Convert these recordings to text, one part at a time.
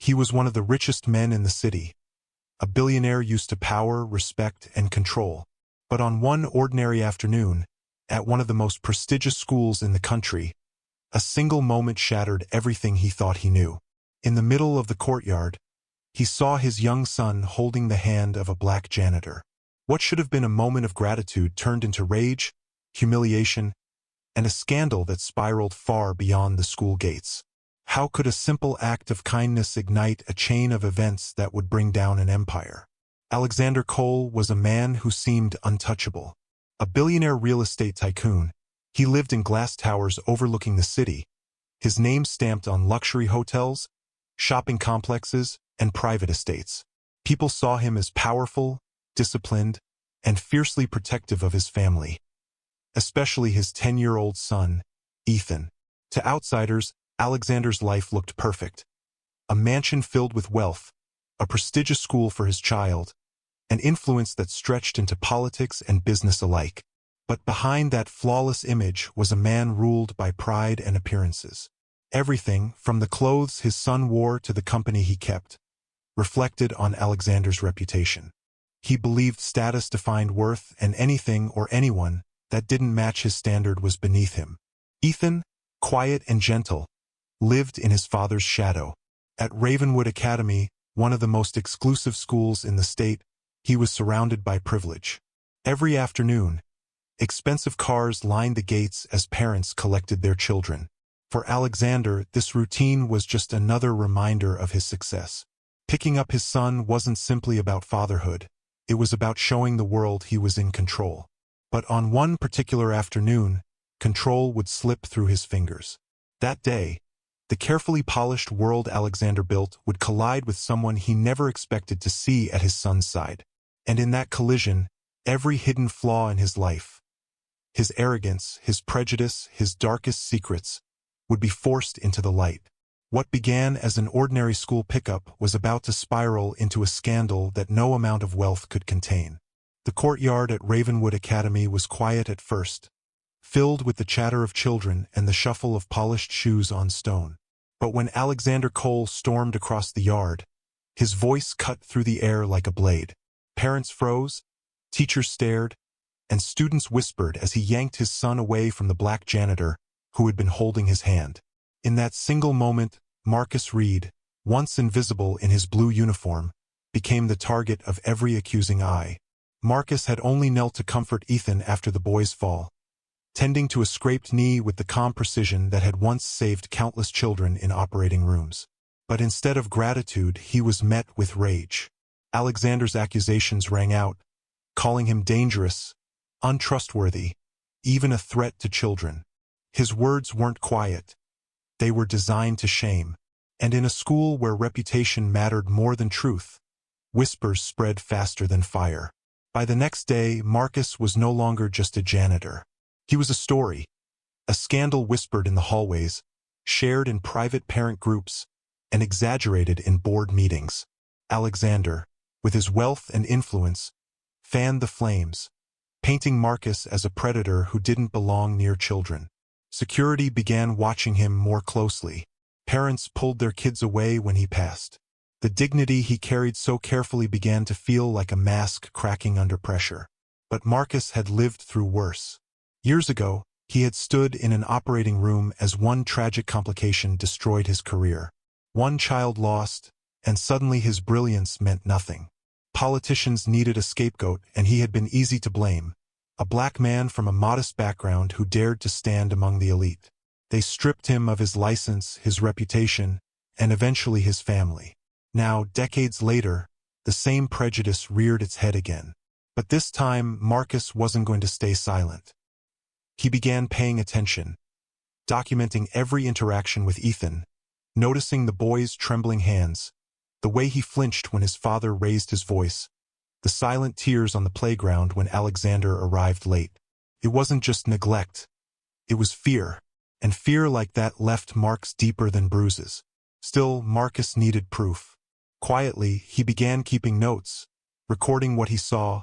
He was one of the richest men in the city, a billionaire used to power, respect, and control. But on one ordinary afternoon, at one of the most prestigious schools in the country, a single moment shattered everything he thought he knew. In the middle of the courtyard, he saw his young son holding the hand of a black janitor. What should have been a moment of gratitude turned into rage, humiliation, and a scandal that spiraled far beyond the school gates. How could a simple act of kindness ignite a chain of events that would bring down an empire? Alexander Cole was a man who seemed untouchable. A billionaire real estate tycoon, he lived in glass towers overlooking the city, his name stamped on luxury hotels, shopping complexes, and private estates. People saw him as powerful, disciplined, and fiercely protective of his family, especially his 10-year-old son, Ethan. To outsiders, Alexander's life looked perfect. A mansion filled with wealth, a prestigious school for his child, an influence that stretched into politics and business alike. But behind that flawless image was a man ruled by pride and appearances. Everything, from the clothes his son wore to the company he kept, reflected on Alexander's reputation. He believed status defined worth, and anything or anyone that didn't match his standard was beneath him. Ethan, quiet and gentle, lived in his father's shadow. At Ravenwood Academy, one of the most exclusive schools in the state, he was surrounded by privilege. Every afternoon, expensive cars lined the gates as parents collected their children. For Alexander, this routine was just another reminder of his success. Picking up his son wasn't simply about fatherhood. It was about showing the world he was in control. But on one particular afternoon, control would slip through his fingers. That day, the carefully polished world Alexander built would collide with someone he never expected to see at his son's side. And in that collision, every hidden flaw in his life, his arrogance, his prejudice, his darkest secrets, would be forced into the light. What began as an ordinary school pickup was about to spiral into a scandal that no amount of wealth could contain. The courtyard at Ravenwood Academy was quiet at first, filled with the chatter of children and the shuffle of polished shoes on stone. But when Alexander Cole stormed across the yard, his voice cut through the air like a blade. Parents froze, teachers stared, and students whispered as he yanked his son away from the black janitor who had been holding his hand. In that single moment, Marcus Reed, once invisible in his blue uniform, became the target of every accusing eye. Marcus had only knelt to comfort Ethan after the boy's fall, tending to a scraped knee with the calm precision that had once saved countless children in operating rooms. But instead of gratitude, he was met with rage. Alexander's accusations rang out, calling him dangerous, untrustworthy, even a threat to children. His words weren't quiet. They were designed to shame. And in a school where reputation mattered more than truth, whispers spread faster than fire. By the next day, Marcus was no longer just a janitor. He was a story, a scandal whispered in the hallways, shared in private parent groups, and exaggerated in board meetings. Alexander, with his wealth and influence, fanned the flames, painting Marcus as a predator who didn't belong near children. Security began watching him more closely. Parents pulled their kids away when he passed. The dignity he carried so carefully began to feel like a mask cracking under pressure. But Marcus had lived through worse. Years ago, he had stood in an operating room as one tragic complication destroyed his career. One child lost, and suddenly his brilliance meant nothing. Politicians needed a scapegoat, and he had been easy to blame. A black man from a modest background who dared to stand among the elite. They stripped him of his license, his reputation, and eventually his family. Now, decades later, the same prejudice reared its head again. But this time, Marcus wasn't going to stay silent. He began paying attention, documenting every interaction with Ethan, noticing the boy's trembling hands, the way he flinched when his father raised his voice, the silent tears on the playground when Alexander arrived late. It wasn't just neglect. It was fear, and fear like that left marks deeper than bruises. Still, Marcus needed proof. Quietly, he began keeping notes, recording what he saw,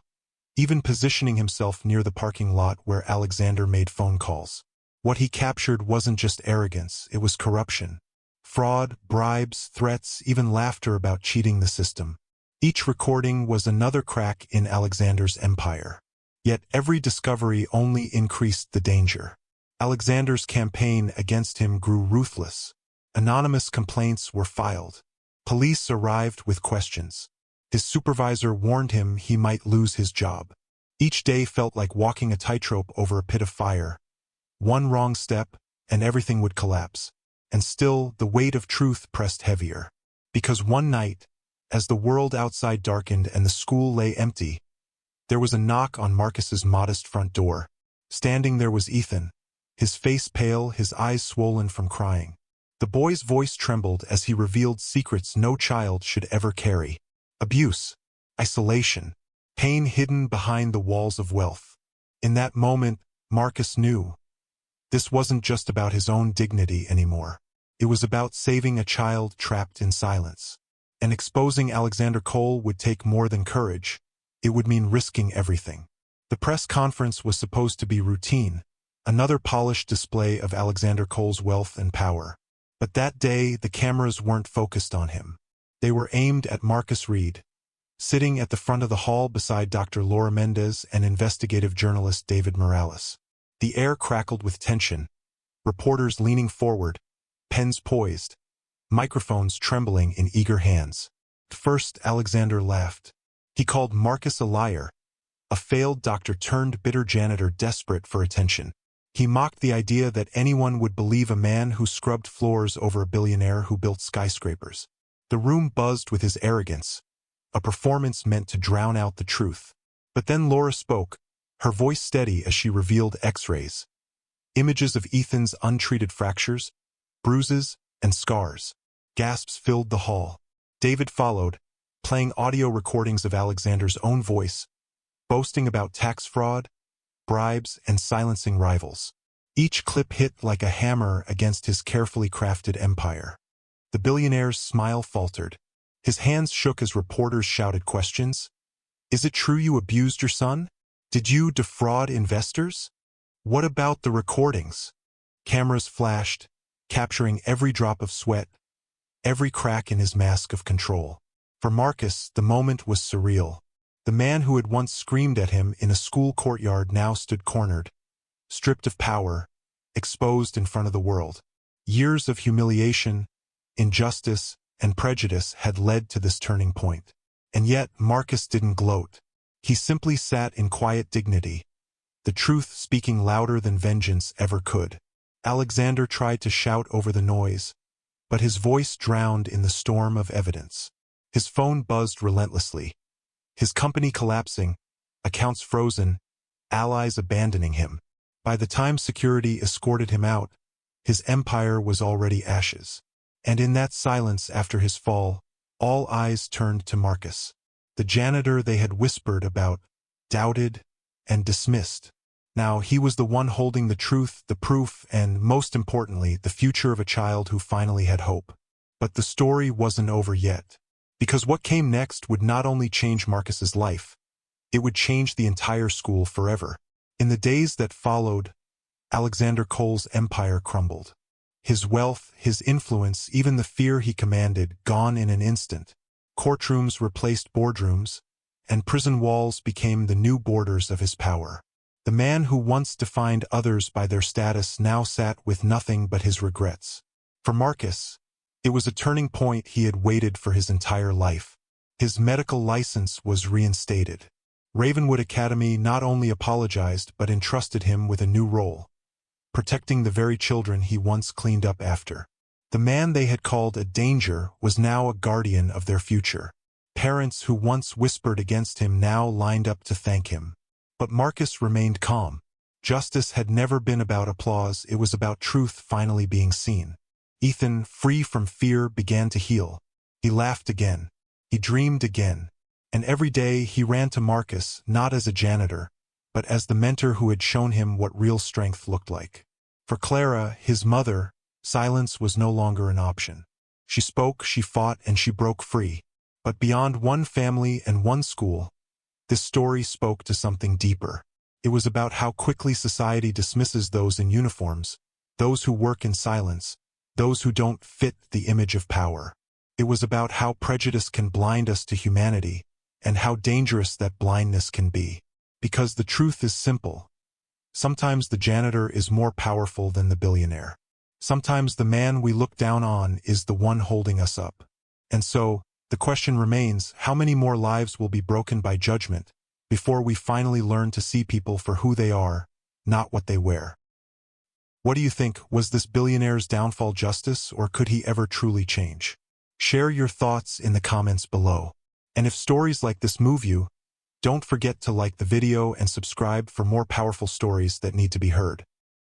even positioning himself near the parking lot where Alexander made phone calls. What he captured wasn't just arrogance, it was corruption. Fraud, bribes, threats, even laughter about cheating the system. Each recording was another crack in Alexander's empire. Yet every discovery only increased the danger. Alexander's campaign against him grew ruthless. Anonymous complaints were filed. Police arrived with questions. His supervisor warned him he might lose his job. Each day felt like walking a tightrope over a pit of fire. One wrong step, and everything would collapse. And still, the weight of truth pressed heavier. Because one night, as the world outside darkened and the school lay empty, there was a knock on Marcus's modest front door. Standing there was Ethan, his face pale, his eyes swollen from crying. The boy's voice trembled as he revealed secrets no child should ever carry. Abuse, isolation, pain hidden behind the walls of wealth. In that moment, Marcus knew. This wasn't just about his own dignity anymore. It was about saving a child trapped in silence. And exposing Alexander Cole would take more than courage. It would mean risking everything. The press conference was supposed to be routine, another polished display of Alexander Cole's wealth and power. But that day, the cameras weren't focused on him. They were aimed at Marcus Reed, sitting at the front of the hall beside Dr. Laura Mendez and investigative journalist David Morales. The air crackled with tension, reporters leaning forward, pens poised, microphones trembling in eager hands. First, Alexander laughed. He called Marcus a liar, a failed doctor turned bitter janitor desperate for attention. He mocked the idea that anyone would believe a man who scrubbed floors over a billionaire who built skyscrapers. The room buzzed with his arrogance, a performance meant to drown out the truth. But then Laura spoke, her voice steady as she revealed X-rays. Images of Ethan's untreated fractures, bruises, and scars. Gasps filled the hall. David followed, playing audio recordings of Alexander's own voice, boasting about tax fraud, bribes, and silencing rivals. Each clip hit like a hammer against his carefully crafted empire. The billionaire's smile faltered. His hands shook as reporters shouted questions. Is it true you abused your son? Did you defraud investors? What about the recordings? Cameras flashed, capturing every drop of sweat, every crack in his mask of control. For Marcus, the moment was surreal. The man who had once screamed at him in a school courtyard now stood cornered, stripped of power, exposed in front of the world. Years of humiliation, injustice, and prejudice had led to this turning point. And yet, Marcus didn't gloat. He simply sat in quiet dignity, the truth speaking louder than vengeance ever could. Alexander tried to shout over the noise, but his voice drowned in the storm of evidence. His phone buzzed relentlessly. His company collapsing, accounts frozen, allies abandoning him. By the time security escorted him out, his empire was already ashes. And in that silence after his fall, all eyes turned to Marcus. The janitor they had whispered about, doubted, and dismissed. Now he was the one holding the truth, the proof, and, most importantly, the future of a child who finally had hope. But the story wasn't over yet. Because what came next would not only change Marcus's life, it would change the entire school forever. In the days that followed, Alexander Cole's empire crumbled. His wealth, his influence, even the fear he commanded, gone in an instant. Courtrooms replaced boardrooms, and prison walls became the new borders of his power. The man who once defined others by their status now sat with nothing but his regrets. For Marcus, it was a turning point he had waited for his entire life. His medical license was reinstated. Ravenwood Academy not only apologized but entrusted him with a new role, protecting the very children he once cleaned up after. The man they had called a danger was now a guardian of their future. Parents who once whispered against him now lined up to thank him. But Marcus remained calm. Justice had never been about applause, it was about truth finally being seen. Ethan, free from fear, began to heal. He laughed again. He dreamed again. And every day he ran to Marcus, not as a janitor, but as the mentor who had shown him what real strength looked like. For Clara, his mother, silence was no longer an option. She spoke, she fought, and she broke free. But beyond one family and one school, this story spoke to something deeper. It was about how quickly society dismisses those in uniforms, those who work in silence, those who don't fit the image of power. It was about how prejudice can blind us to humanity, and how dangerous that blindness can be. Because the truth is simple. Sometimes the janitor is more powerful than the billionaire. Sometimes the man we look down on is the one holding us up. And so, the question remains, how many more lives will be broken by judgment before we finally learn to see people for who they are, not what they wear? What do you think? Was this billionaire's downfall justice, or could he ever truly change? Share your thoughts in the comments below. And if stories like this move you, don't forget to like the video and subscribe for more powerful stories that need to be heard.